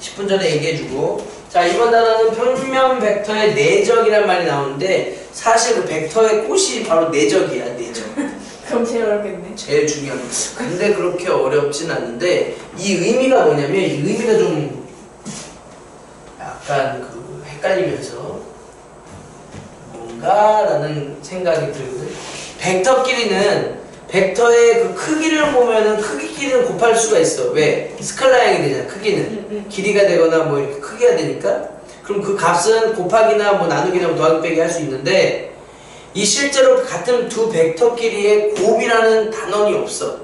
10분 전에 얘기해주고. 자, 이번 단어는 평면 벡터의 내적이란 말이 나오는데 사실 그 벡터의 꽃이 바로 내적이야. 내적. 그럼 제일 어렵겠네. 제일 중요한 거. 근데 그렇게 어렵진 않는데 이 의미가 뭐냐면 이 의미가 좀 약간 그 헷갈리면서 뭔가라는 생각이 들거든. 벡터끼리는 벡터의 그 크기를 보면은 크기끼리는 곱할 수가 있어. 왜? 스칼라형이 되잖아. 크기는 길이가 되거나 뭐 이렇게 크기가 되니까. 그럼 그 값은 곱하기나 뭐 나누기나 뭐 더하기 빼기 할 수 있는데 이 실제로 같은 두 벡터끼리의 곱이라는 단원이 없어.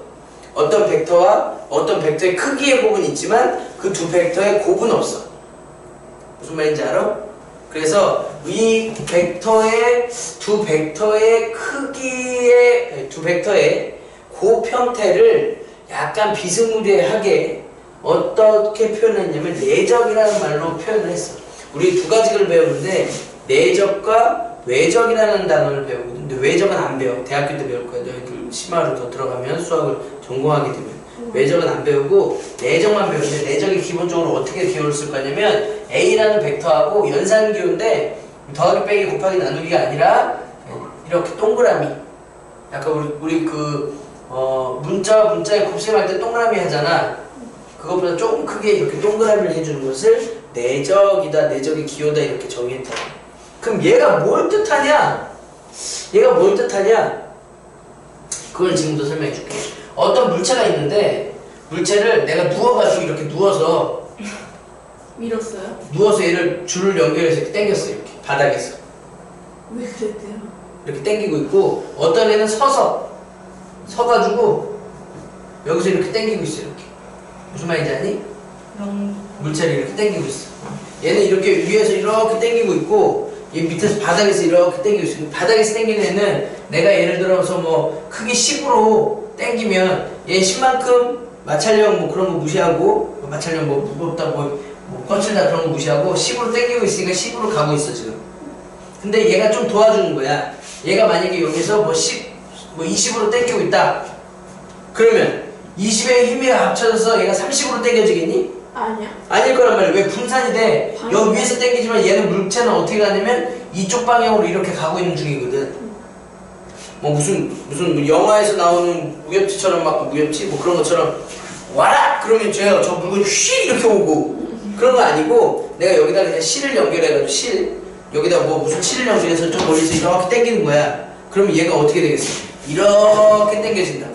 어떤 벡터와 어떤 벡터의 크기의 곱은 있지만 그 두 벡터의 곱은 없어. 무슨 말인지 알아? 그래서 이 벡터의 두 벡터의 크기의 두 벡터의 곱 형태를 약간 비스무리하게 어떻게 표현했냐면 내적이라는 말로 표현을 했어. 우리 두 가지를 배우는데 내적과 외적이라는 단어를 배우거든. 근데 외적은 안 배워. 대학교 때 배울 거야. 너희들 심화로 더 들어가면 수학을 전공하게 되면 외적은 안 배우고 내적만 배우는데 내적이 기본적으로 어떻게 기호를 쓸 거냐면 A라는 벡터하고 연산기호인데 더하기 빼기 곱하기 나누기가 아니라 이렇게 동그라미. 약간 우리 그 문자에 곱셈할 때 동그라미 하잖아. 그것보다 조금 크게 이렇게 동그라미를 해주는 것을 내적이다, 내적의 기호다 이렇게 정의했다. 그럼 얘가 뭘 뜻하냐? 얘가 뭘 뜻하냐? 그걸 지금부터 설명해 줄게. 어떤 물체가 있는데 물체를 내가 누워가지고 이렇게 누워서 밀었어요? 누워서 얘를 줄을 연결해서 이렇게 당겼어. 이렇게 바닥에서 왜 그랬대요? 이렇게 당기고 있고 어떤 애는 서가지고 여기서 이렇게 당기고 있어. 이렇게 무슨 말인지 아니? 물체를 이렇게 당기고 있어. 얘는 이렇게 위에서 이렇게 당기고 있고 얘 밑에서 바닥에서 이렇게 당기고 있어. 바닥에서 당기는 애는 내가 예를 들어서 뭐 크기 10으로 당기면 얘 10만큼 마찰력 뭐 그런 거 무시하고 마찰력 뭐 무겁다 뭐 거칠다 그런 거 무시하고 10으로 당기고 있으니까 10으로 가고 있어 지금. 근데 얘가 좀 도와주는 거야. 얘가 만약에 여기서 뭐 20으로 당기고 있다. 그러면 20의 힘이 합쳐져서 얘가 30으로 당겨지겠니? 아니야. 아닐 거란 말이야. 왜? 분산이 돼. 여기 위에서 당기지만 얘는 물체는 어떻게 가냐면 이쪽 방향으로 이렇게 가고 있는 중이거든. 뭐 무슨 영화에서 나오는 무협지처럼 막 무협지 뭐 그런 것처럼 와라! 그러면 저 물건이 휘 이렇게 오고 그런 거 아니고 내가 여기다 그냥 실을 연결해가지고 여기다 뭐 무슨 실을 연결해서 좀 멀리서 이렇게 당기는 거야. 그러면 얘가 어떻게 되겠어? 이렇게 당겨진다.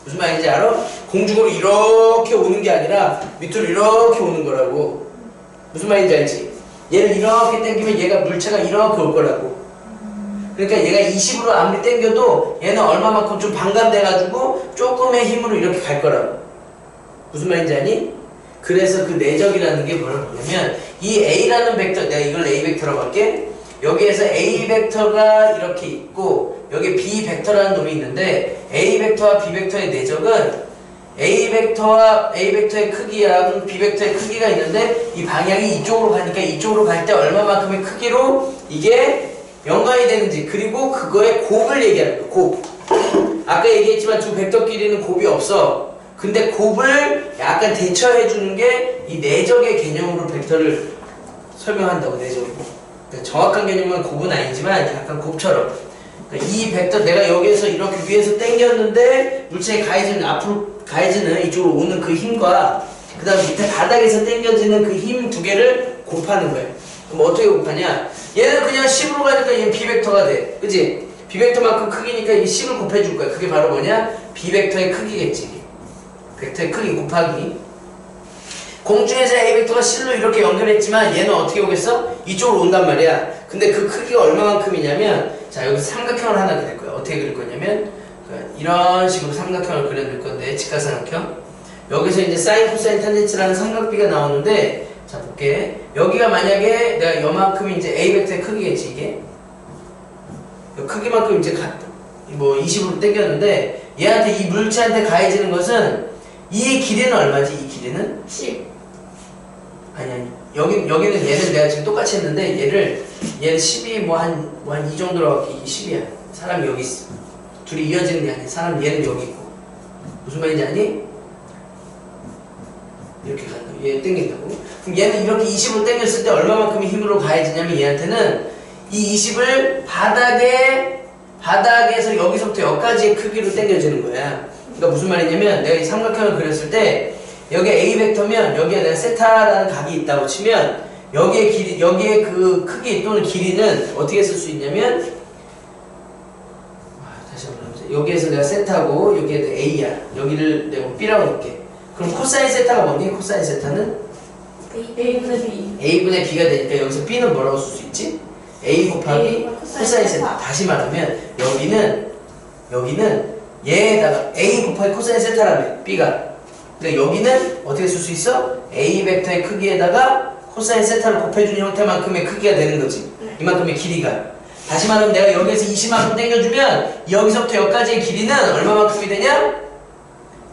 무슨 말인지 알아? 공중으로 이렇게 오는 게 아니라 밑으로 이렇게 오는 거라고. 무슨 말인지 알지? 얘를 이렇게 당기면 얘가 물체가 이렇게 올 거라고. 그러니까 얘가 20으로 아무리 당겨도 얘는 얼마만큼 좀 반감돼가지고 조금의 힘으로 이렇게 갈 거라고. 무슨 말인지 아니? 그래서 그 내적이라는 게 뭐냐면 이 A라는 벡터, 내가 이걸 A 벡터라고 할게. 여기에서 A 벡터가 이렇게 있고 여기 B 벡터라는 놈이 있는데 A 벡터와 B 벡터의 내적은 A 벡터의 크기랑 B 벡터의 크기가 있는데 이 방향이 이쪽으로 가니까 이쪽으로 갈 때 얼마만큼의 크기로 이게 연관이 되는지 그리고 그거의 곱을 얘기하는 거야. 곱. 아까 얘기했지만 두 벡터끼리는 곱이 없어. 근데 곱을 약간 대처해 주는 게 이 내적의 개념으로 벡터를 설명한다고. 내적으로. 그러니까 정확한 개념은 곱은 아니지만 약간 곱처럼. 그러니까 이 벡터 내가 여기에서 이렇게 위에서 당겼는데 물체의 가해지는 앞으로 가해지는 이쪽으로 오는 그 힘과 그 다음 밑에 바닥에서 당겨지는 그 힘 두 개를 곱하는 거예요. 그럼 어떻게 곱하냐? 얘는 그냥 10으로 가니까 얘는 B벡터가 돼. 그치? B벡터만큼 크기니까 이 10을 곱해줄 거야. 그게 바로 뭐냐? B벡터의 크기겠지. 벡터의 크기 곱하기. 공중에서 A벡터가 실로 이렇게 연결했지만 얘는 어떻게 오겠어? 이쪽으로 온단 말이야. 근데 그 크기가 얼마만큼이냐면 자 여기서 삼각형을 하나 그릴 거야. 어떻게 그릴 거냐면 이런 식으로 삼각형을 그려줄 건데 직각삼각형. 여기서 이제 사인, 코사인, 탄젠츠라는 삼각비가 나오는데 자 볼게. 여기가 만약에 내가 요만큼이 이제 A벡터의 크기겠지 이게. 크기만큼 이제 뭐 20으로 당겼는데 얘한테 이 물체한테 가해지는 것은 이 길이는 얼마지? 이 길이는? 10. 아니 여기는 얘는 내가 지금 똑같이 했는데 얘는 10이 뭐 한 이 정도로 이 10이야. 사람이 여기 있어. 둘이 이어지는 게 아니야. 사람 얘는 여기 있고. 무슨 말인지 아니? 이렇게 간다. 얘 땡긴다고. 그럼 얘는 이렇게 20을 땡겼을 때 얼마만큼의 힘으로 가해지냐면 얘한테는 이 20을 바닥에서 여기서부터 여기까지의 크기로 땡겨지는 거야. 그러니까 무슨 말이냐면 내가 이 삼각형을 그렸을 때 여기에 A 벡터면 여기에 내가 세타라는 각이 있다고 치면 여기에 그 크기 또는 길이는 어떻게 쓸 수 있냐면 다시 한번 해보세요. 여기에서 내가 세타고 여기에 A야. 여기를 내가 B라고 할게. 그럼 코사인 세타가 뭐니? 코사인 세타는 A분의 B. A분의 B가 되니까 여기서 B는 뭐라고 쓸 수 있지? A 곱하기 코사인 세타. 다시 말하면 여기는 얘에다가 A 곱하기 코사인 세타라며 B가. 그러니까 여기는 어떻게 쓸 수 있어? A 벡터의 크기에다가 코사인 세타를 곱해주는 형태만큼의 크기가 되는 거지. 이만큼의 길이가. 다시 말하면 내가 여기에서 20만큼 땡겨주면 여기서부터 여기까지의 길이는 얼마만큼이 되냐?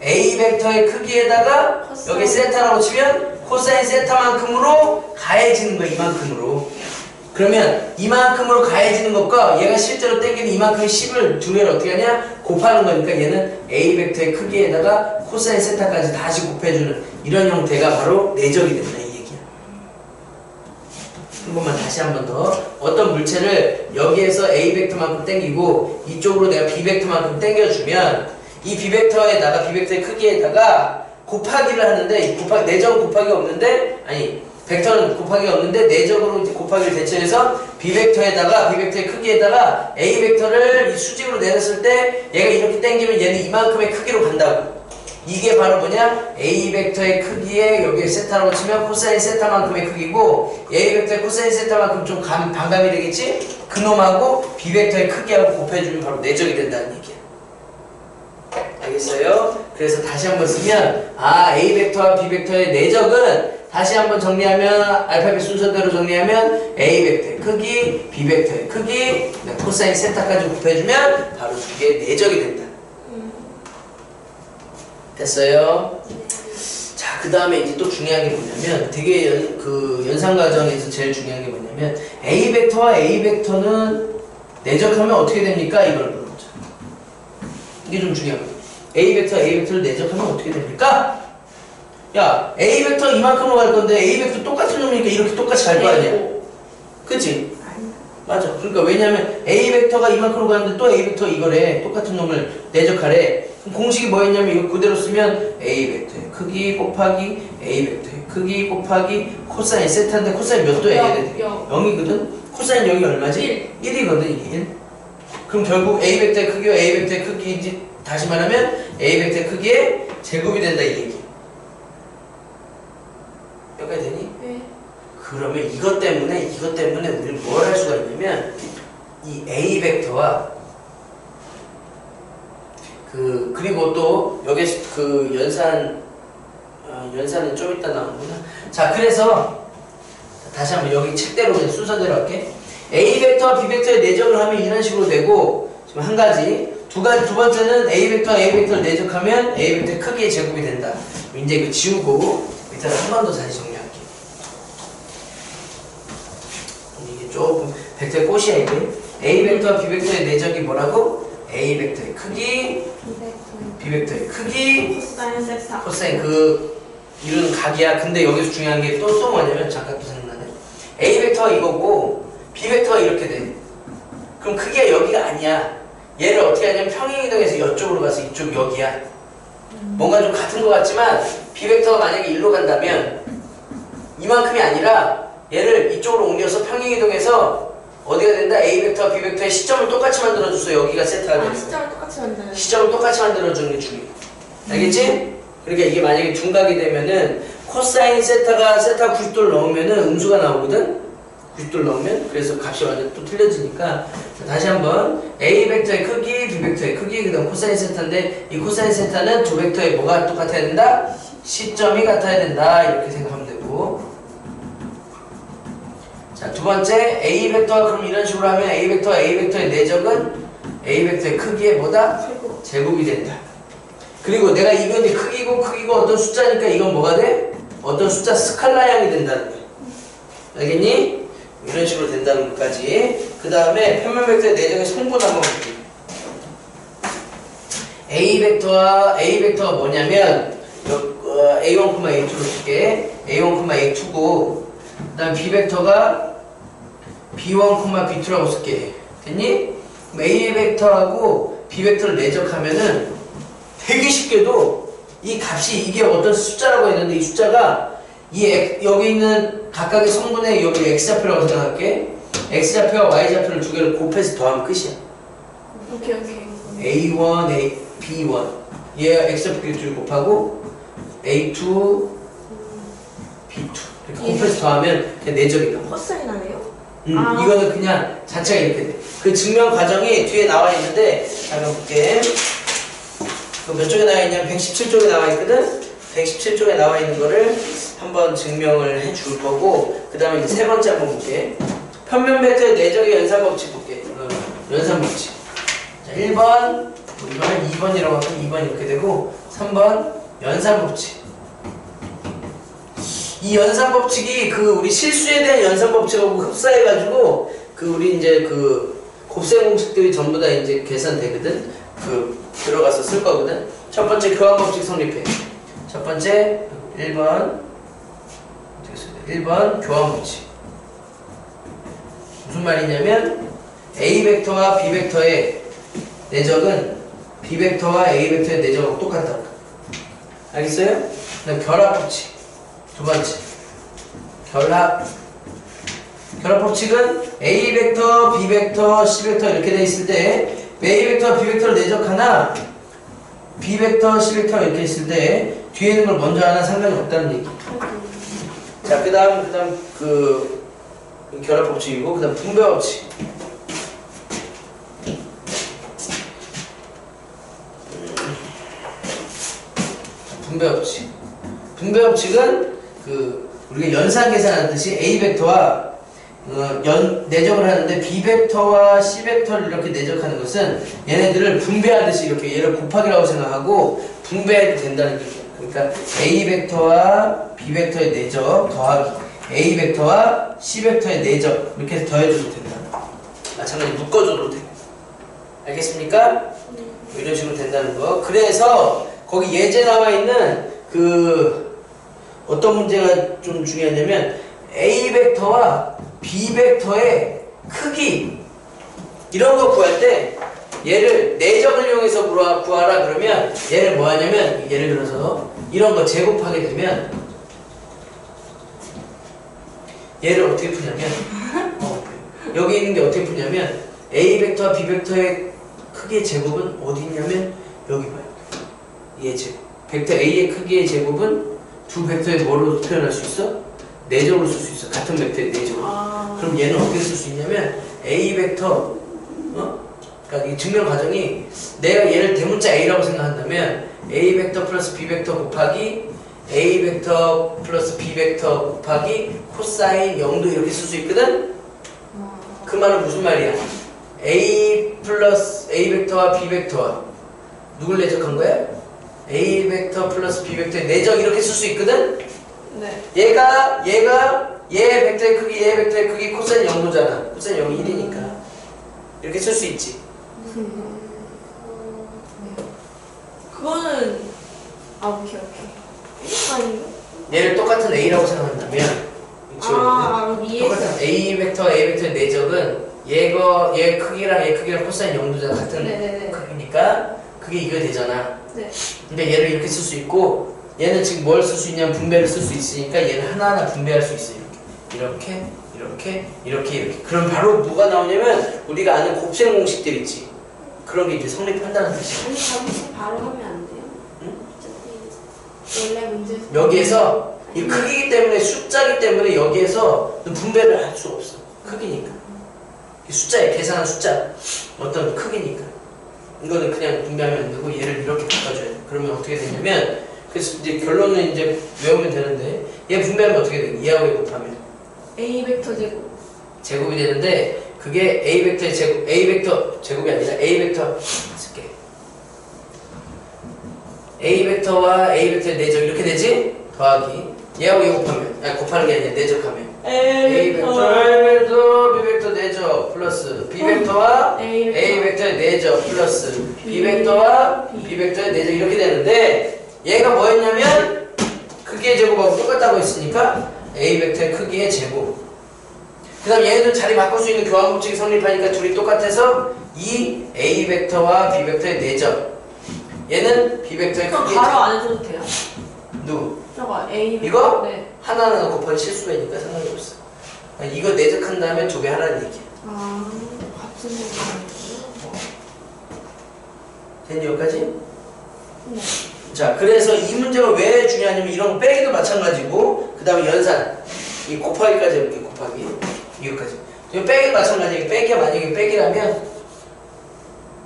A 벡터의 크기에다가 여기 세타라고 치면 코사인 세타만큼으로 가해지는 거야. 이만큼으로. 그러면 이만큼으로 가해지는 것과 얘가 실제로 땡기는 이만큼의 10을 두 개를 어떻게 하냐? 곱하는 거니까 얘는 A 벡터의 크기에다가 코사인 세타까지 다시 곱해주는 이런 형태가 바로 내적이 된다 이 얘기야. 한 번만 다시 한 번 더. 어떤 물체를 여기에서 A 벡터만큼 땡기고 이쪽으로 내가 B 벡터만큼 땡겨주면 이 B 벡터에다가 B 벡터의 크기에다가 곱하기를 하는데 내적 곱하기가 없는데 벡터는 곱하기가 없는데 내적으로 곱하기를 대체해서 B 벡터에다가 B 벡터의 크기에다가 A 벡터를 이 수직으로 내렸을 때 얘가 이렇게 당기면 얘는 이만큼의 크기로 간다고. 이게 바로 뭐냐? A 벡터의 크기에 여기에 세타라고 치면 코사인 세타만큼의 크기고 A 벡터의 코사인 세타만큼 좀 반감이 되겠지? 그놈하고 B 벡터의 크기하고 곱해주면 바로 내적이 된다는 얘기야. 알겠어요? 그래서 다시 한번 쓰면 A 벡터와 B 벡터의 내적은 다시 한번 정리하면 알파벳 순서대로 정리하면 A 벡터의 크기, B 벡터의 크기, 코사인 세타까지 곱해주면 바로 그게 내적이 된다. 됐어요? 자, 그 다음에 이제 또 중요한 게 뭐냐면 되게 연산 과정에서 제일 중요한 게 뭐냐면 A 벡터와 A 벡터는 내적하면 어떻게 됩니까? 이걸 물어보죠. 이게 좀 중요한 거예요. A 벡터를 내적하면 어떻게 됩니까? 야, A 벡터 이만큼으로 갈 건데 A 벡터 똑같은 놈이니까 이렇게 똑같이 갈 거 아니야? 그치? 맞아. 그러니까 왜냐면 A 벡터가 이만큼으로 가는데 또 A 벡터 이거래. 똑같은 놈을 내적하래. 그럼 공식이 뭐였냐면 이거 그대로 쓰면 A 벡터의 크기 곱하기 A 벡터의 크기 곱하기 코사인 세타인데 코사인 몇 도야 얘네? 0이거든? 코사인 0이 얼마지? 1이거든 이게 1. 그럼 결국 A 벡터의 크기와 A 벡터의 크기인지 다시 말하면 A 벡터의 크기의 제곱이 된다 이 얘기. 여기까지 되니? 네. 그러면 이것 때문에 우리는 뭘 할 수가 있냐면 이 A 벡터와 그리고 또 여기 연산은 좀 이따 나오는구나. 자, 그래서 다시 한번 여기 책대로 그냥 순서대로 할게. A 벡터와 B 벡터의 내적을 하면 이런 식으로 되고 지금 한 가지 두 번째는 A 벡터와 A 벡터를 내적하면 A 벡터의 크기의 제곱이 된다. 이제 이거 지우고 밑에서 한 번 더 다시 정리할게. 이게 조금 벡터의 꽃이야 이게. A 벡터와 B 벡터의 내적이 뭐라고? A 벡터의 크기, B 벡터의 크기, 코사인 세타. 코사인 이루는 각이야. 근데 여기서 중요한 게 또 뭐냐면 잠깐 또 생각나네. A 벡터가 이거고 B 벡터가 이렇게 돼. 그럼 크기가 여기가 아니야. 얘를 어떻게 하냐면 평행이동해서 이쪽으로 가서 이쪽 여기야. 뭔가 좀 같은 것 같지만 B 벡터가 만약에 일로 간다면 이만큼이 아니라 얘를 이쪽으로 옮겨서 평행이동해서 어디가 된다? A 벡터와 B 벡터의 시점을 똑같이 만들어줘서 여기가 세타가 되는 거야. 시점을 똑같이 만드는. 시점을 똑같이 만들어주는 게 중요해. 알겠지? 그러니까 이게 만약에 둔각이 되면은 코사인 세타가 세타 90도를 넘으면은 음수가 나오거든? 90도를 넘으면. 그래서 값이 완전 또 틀려지니까. 다시 한번 A 벡터의 크기, B 벡터의 크기, 그 다음 코사인 세타인데 이 코사인 세타는 두 벡터의 뭐가 똑같아야 된다? 시점이 같아야 된다. 이렇게 생각하면 되고. 자, 두 번째 A 벡터가 그럼 이런 식으로 하면 A 벡터와 A 벡터의 내적은 A 벡터의 크기의 뭐다? 제곱이 된다. 그리고 내가 이건 크기고 어떤 숫자니까 이건 뭐가 돼? 어떤 숫자 스칼라형이 된다는 거야. 알겠니? 이런 식으로 된다는 것까지. 그 다음에 평면 벡터의 내적의 성분 한번 볼게요. A 벡터가 뭐냐면 A1, A2로 줄게. A1, A2고 그 다음 B 벡터가 B1, B2라고 쓸게. 됐니? 그럼 A 벡터하고 B 벡터를 내적하면은 되게 쉽게도 이 값이 이게 어떤 숫자라고 했는데 이 숫자가 여기 있는 각각의 성분의 여기 X좌표라고 생각할게. X좌표와 Y좌표를 두 개를 곱해서 더하면 끝이야. 오케이 오케이. A1, B1 얘 X좌표 둘 곱하고 A2, B2 이렇게 곱해서 더하면 그냥 내적이다. 헛살이 나네요. 이거는 그냥 자체가 이렇게 돼. 그 증명 과정이 뒤에 나와 있는데 잠깐 볼게. 그 몇 쪽에 나와 있냐면 117쪽에 나와 있거든. 117쪽에 나와 있는 거를 한번 증명을 해 줄 거고 그 다음에 이제 세 번째 한번 볼게. 편면 벡터의 내적의 연산 법칙 볼게. 연산 법칙. 자, 1번, 이번엔 2번이라고 하면 2번 이렇게 되고 3번 연산 법칙. 이 연산 법칙이 그 우리 실수에 대한 연산 법칙하고 흡사해가지고 그 우리 이제 그 곱셈 공식들이 전부 다 이제 계산되거든. 그 들어가서 쓸 거거든. 첫 번째 교환 법칙 성립해. 첫 번째 1번 1번 교환 법칙. 무슨 말이냐면 A 벡터와 B 벡터의 내적은 B 벡터와 A 벡터의 내적하고 똑같다고. 알겠어요? 그다음 결합 법칙. 두 번째 결합 법칙은 A 벡터, B 벡터, C 벡터 이렇게 돼 있을 때 A 벡터, B 벡터를 내적하나 B 벡터, C 벡터가 이렇게 있을 때 뒤에 있는 걸 먼저 하나 상관이 없다는 얘기. 자, 그다음 그 결합 법칙이고 그다음 분배 법칙. 분배 법칙. 분배 법칙은 그 우리가 연산 계산하듯이 A 벡터와 내적을 하는데 B 벡터와 C 벡터를 이렇게 내적하는 것은 얘네들을 분배하듯이 이렇게 얘를 곱하기라고 생각하고 분배해도 된다는 얘기야. 그러니까 A 벡터와 B 벡터의 내적 더하기 A 벡터와 C 벡터의 내적 이렇게 해서 더해줘도 된다. 마찬가지 묶어줘도 돼. 알겠습니까? 이런 식으로 된다는 거. 그래서 거기 예제 나와 있는 그 어떤 문제가 좀 중요하냐면 A 벡터와 B 벡터의 크기 이런 거 구할 때 얘를 내적을 이용해서 구하라 그러면 얘를 뭐 하냐면 예를 들어서 이런 거 제곱하게 되면 얘를 어떻게 푸냐면 여기 있는 게 어떻게 푸냐면 A 벡터와 B 벡터의 크기의 제곱은 어디 있냐면 여기 봐요. 얘 제곱. 벡터 A의 크기의 제곱은 두 벡터의 뭐로 표현할 수 있어? 내적으로 쓸 수 있어. 같은 벡터의 내적으로. 그럼 얘는 어떻게 쓸 수 있냐면 A 벡터 그러니까 이 증명 과정이 내가 얘를 대문자 A라고 생각한다면 A 벡터 플러스 B 벡터 곱하기 A 벡터 플러스 B 벡터 곱하기 코사인 0도 이렇게 쓸 수 있거든? 그 말은 무슨 말이야? A 플러스 A 벡터와 B 벡터와 누굴 내적한 거야? A 벡터 플러스 B 벡터의 내적 이렇게 쓸 수 있거든? 네. 얘 벡터의 크기, 얘 벡터의 크기 코사인 0도잖아. 코사인 0이 1이니까. 이렇게 쓸 수 있지. 그거는 오케이. 아니요. 얘를 똑같은 A라고 생각한다면 위에서. 똑같은 A 벡터의 내적은 얘 크기랑 코사인 0도잖아. 같은 네네네. 크기니까 그게 이거 되잖아. 네. 근데 얘를 이렇게 쓸 수 있고 얘는 지금 뭘 쓸 수 있냐면 분배를 쓸 수 있으니까 얘는 하나하나 분배할 수 있어요. 이렇게. 그럼 바로 뭐가 나오냐면 우리가 아는 곱셈 공식들 있지. 그런 게 이제 성립한다는 뜻이야. 아니 잠시 바로 하면 안 돼요? 응? 어차피 원래 문제에서 여기에서 이 크기이기 때문에 숫자이기 때문에 여기에서 분배를 할 수 없어. 크기니까. 이 숫자에 계산한 숫자 어떤 크기니까. 이거는 그냥 분배하면 안 되고 얘를 이렇게 바꿔줘야 돼. 그러면 어떻게 되냐면 그래서 이제 결론은 이제 외우면 되는데 얘 분배하면 어떻게 돼? 얘하고 얘 곱하면 A 벡터 제곱. 제곱이 되는데 그게 A 벡터의 제곱, A 벡터 제곱이 아니라 A 벡터 쓸게. A 벡터와 A 벡터의 내적 이렇게 되지? 더하기 얘하고 얘 곱하면 곱하는 게 아니라 내적하면 A 벡터, B 벡터 내적 플러스 B 벡터와 A 벡터의 내적 플러스 B 벡터와 B 벡터의 내적 이렇게 되는데 얘가 뭐였냐면 크기의 제곱하고 똑같다고 했으니까 A 벡터의 크기의 제곱. 그 다음 얘네들 자리 바꿀 수 있는 교환 법칙이 성립하니까 둘이 똑같아서 이 A 벡터와 B 벡터의 내적. 얘는 B 벡터의 그럼 크기의 바로 제곱. 안 해줘도 돼요? 누구? 저거 A 이거? 네. 하나하나 곱하기 실수가 있으니까 상관이 없어. 이거 내적한 다음에 두 배 하라는 얘기야. 아 같은 얘기예요? 됐니 여기까지? 네. 자, 그래서 이 문제가 왜 중요하냐면 이런 거 빼기도 마찬가지고 그 다음에 연산 이 곱하기까지 이렇게 곱하기 이거까지 이거 빼기도 마찬가지고 빼기가 만약에 빼기라면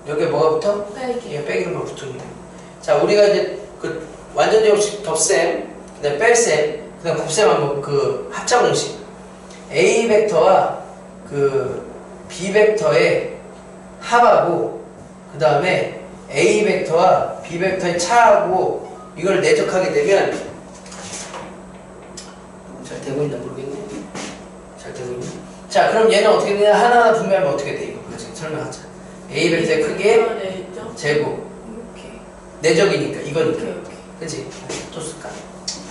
여기에 뭐가 붙어? 빼기. 이게 빼기로만 붙으면 돼. 자, 우리가 이제 그 완전 제곱식 덧셈 그 다음에 뺄셈 그 다음에 곱셈 한번 그 합차 공식 A 벡터와 그 B 벡터의 합하고 그 다음에 A 벡터와 B 벡터의 차하고 이걸 내적하게 되면 잘 되고 있나 모르겠네. 잘 되고 있네. 자, 그럼 얘는 어떻게 되냐? 하나하나 분배하면 어떻게 돼? 이거 그렇지? 설명하자. A 벡터의 크기의 내죠? 제곱. 이렇게. 내적이니까 이거니까. 이렇게. 그치? 또 쓸까?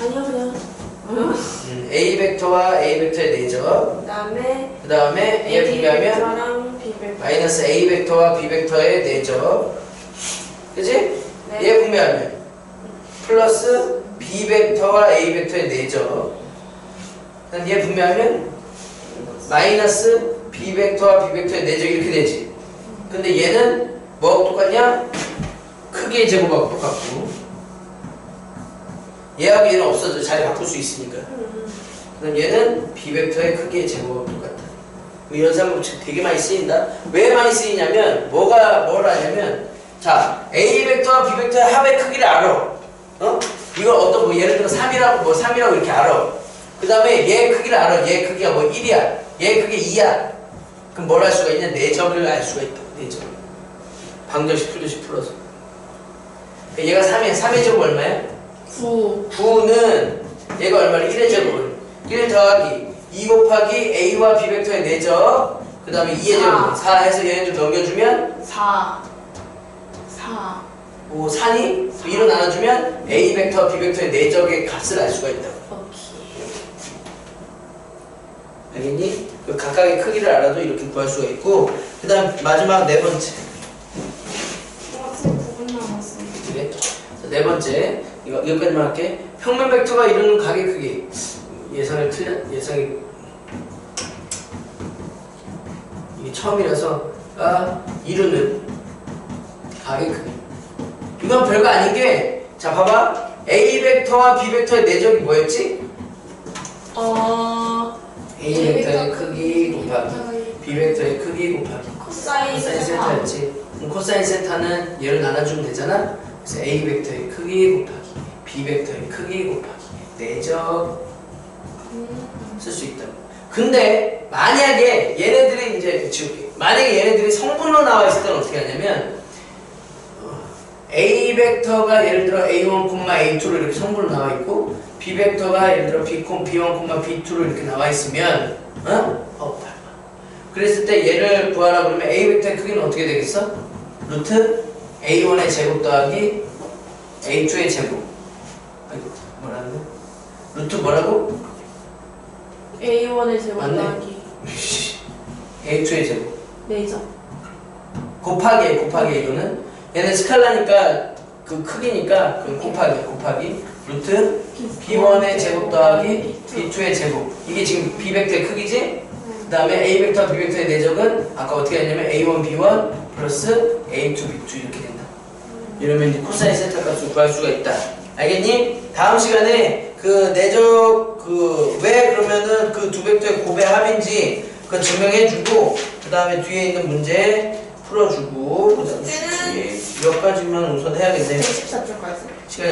아니요 그냥. A 벡터와 A 벡터의 내적. 그다음에 그 다음에 얘 분배하면 벡터랑 B 벡터. 마이너스 A 벡터와 B 벡터의 내적. 그치? 네. 얘 분배하면 플러스 B 벡터와 A 벡터의 내적. 그다음 얘 분배하면 마이너스 B 벡터와 B 벡터의 내적 이렇게 되지. 근데 얘는 뭐하고 똑같냐? 크기의 제곱하고 똑같고 얘하고 얘는 없어져. 자리 바꿀 수 있으니까. 그럼 얘는 B 벡터의 크기의 제곱하고 똑같다. 연산 법칙 되게 많이 쓰인다. 왜 많이 쓰이냐면 뭘 하냐면 자, A 벡터와 B 벡터의 합의 크기를 알아. 어? 이걸 어떤 뭐 예를 들어 3이라고 뭐 3이라고 이렇게 알아. 그 다음에 얘 크기를 알아. 얘 크기가 뭐 1이야. 얘 크기 2야. 그럼 뭘 할 수가 있냐? 내적을 알 수가 있다. 내적. 방정식 풀듯이 풀어서. 얘가 3이야. 3의 제곱 얼마야? 9. 9는 얘가 얼마래? 1의 제곱을 1 더하기 2 곱하기 A와 B 벡터의 내적 그 다음에 2의 제곱 4 해서 얘네들 넘겨주면 4. 오 4니? 2로 나눠주면 A 벡터, B 벡터의 내적의 값을 알 수가 있다고. 오케이. 알겠니? 그 각각의 크기를 알아도 이렇게 구할 수가 있고 그 다음 마지막 네 번째 학생 9분 남았어요. 그래? 자, 네 번째 이거까지만 할게. 평면 벡터가 이루는 각의 크기 예상이 이게 처음이라서 이루는 각의 크기 이건 별거 아닌 게 자 봐봐 A 벡터와 B 벡터의 내적이 뭐였지? A 벡터의 크기 곱하기 B 벡터의 크기 곱하기 코사인 세타였지. 그럼 코사인 세타는 얘를 나눠주면 되잖아. 그래서 A 벡터의 크기 곱하기 B 벡터의 크기 곱하기 내적 쓸 수 있다. 근데 만약에 얘네들이 이제 지울게. 만약에 얘네들이 성분으로 나와 있을 때는 어떻게 하냐면 A 벡터가 예를 들어 A1, A2로 이렇게 성분으로 나와 있고 B 벡터가 예를 들어 B1, B2로 이렇게 나와 있으면 그랬을 때 얘를 구하라 그러면 A 벡터의 크기는 어떻게 되겠어? 루트 A1의 제곱 더하기 A2의 제곱. 아이고 뭐라는 루트 뭐라고? A1의 제곱 맞네. 더하기 A2의 제곱. 네죠. 곱하기 이거는 얘는 스칼라니까 그 크기니까 그 곱하기 루트 B1의 제곱 더하기 B2의 제곱. 이게 지금 B 벡터의 크기지? 그 다음에 A 벡터, B 벡터의 내적은 아까 어떻게 했냐면 A1, B1 플러스 A2, B2 이렇게 된다. 이러면 이제 코사인 세타 값을 구할 수가 있다. 알겠니? 다음 시간에 그 내적 왜 그러면은 그 두 벡터의 곱의 합인지 그 증명해주고 그 다음에 뒤에 있는 문제 풀어주고 그 다음에 몇 가지만 우선 해야겠네. 114쪽까지. 시간